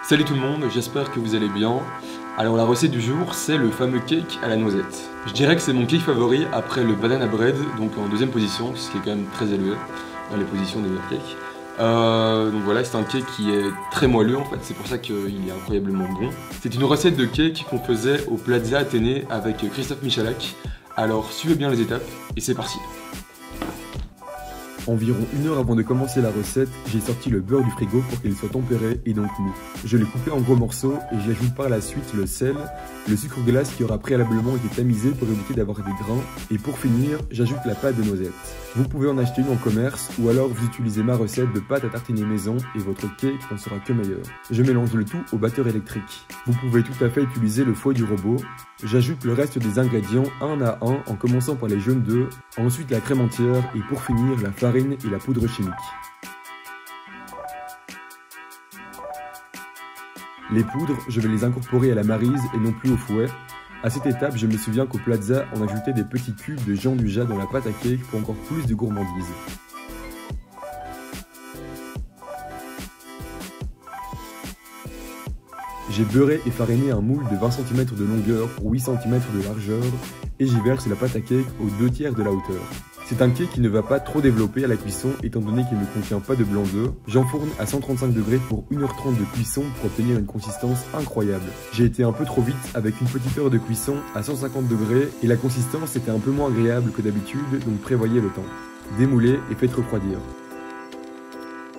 Salut tout le monde, j'espère que vous allez bien. Alors la recette du jour, c'est le fameux cake à la noisette. Je dirais que c'est mon cake favori après le banana bread, donc en deuxième position, ce qui est quand même très élevé dans les positions des meilleurs cakes. Donc voilà, c'est un cake qui est très moelleux en fait, c'est pour ça qu'il est incroyablement bon. C'est une recette de cake qu'on faisait au Plaza Athénée avec Christophe Michalak. Alors suivez bien les étapes et c'est parti. Environ 1 heure avant de commencer la recette, j'ai sorti le beurre du frigo pour qu'il soit tempéré et donc mou. Je l'ai coupé en gros morceaux et j'ajoute par la suite le sel, le sucre glace qui aura préalablement été tamisé pour éviter d'avoir des grains, et pour finir, j'ajoute la pâte de noisette. Vous pouvez en acheter une en commerce ou alors vous utilisez ma recette de pâte à tartiner maison et votre cake n'en sera que meilleur. Je mélange le tout au batteur électrique. Vous pouvez tout à fait utiliser le fouet du robot. J'ajoute le reste des ingrédients un à un en commençant par les jaunes d'œufs, ensuite la crème entière et pour finir la farine et la poudre chimique. Les poudres, je vais les incorporer à la maryse et non plus au fouet. À cette étape, je me souviens qu'au Plaza, on ajoutait des petits cubes de Jean Dujat dans la pâte à cake pour encore plus de gourmandise. J'ai beurré et fariné un moule de 20 cm de longueur pour 8 cm de largeur et j'y verse la pâte à cake aux 2/3 de la hauteur. C'est un cake qui ne va pas trop développer à la cuisson étant donné qu'il ne contient pas de blanc d'œuf. J'enfourne à 135 degrés pour 1h30 de cuisson pour obtenir une consistance incroyable. J'ai été un peu trop vite avec une petite heure de cuisson à 150 degrés et la consistance était un peu moins agréable que d'habitude, donc prévoyez le temps. Démoulez et faites refroidir.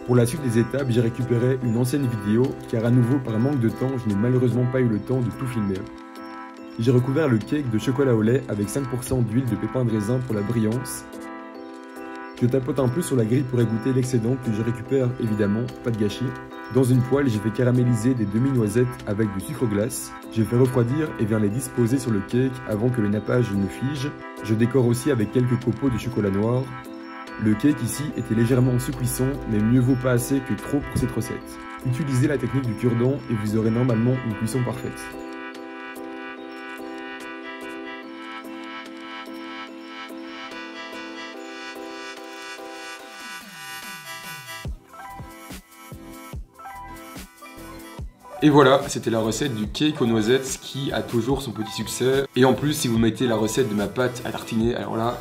Pour la suite des étapes, j'ai récupéré une ancienne vidéo car à nouveau par manque de temps, je n'ai malheureusement pas eu le temps de tout filmer. J'ai recouvert le cake de chocolat au lait avec 5% d'huile de pépins de raisin pour la brillance. Je tapote un peu sur la grille pour égoutter l'excédent que je récupère évidemment, pas de gâchis. Dans une poêle, j'ai fait caraméliser des demi-noisettes avec du sucre glace. Je fais refroidir et viens les disposer sur le cake avant que le nappage ne fige. Je décore aussi avec quelques copeaux de chocolat noir. Le cake ici était légèrement sous cuisson, mais mieux vaut pas assez que trop pour cette recette. Utilisez la technique du cure-dent et vous aurez normalement une cuisson parfaite. Et voilà, c'était la recette du cake aux noisettes qui a toujours son petit succès. Et en plus, si vous mettez la recette de ma pâte à tartiner, alors là,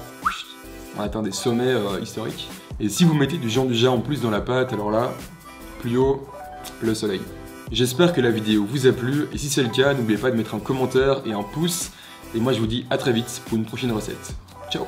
on atteint des sommets historiques. Et si vous mettez du Jean Dujat en plus dans la pâte, alors là, plus haut, le soleil. J'espère que la vidéo vous a plu, et si c'est le cas, n'oubliez pas de mettre un commentaire et un pouce. Et moi je vous dis à très vite pour une prochaine recette. Ciao!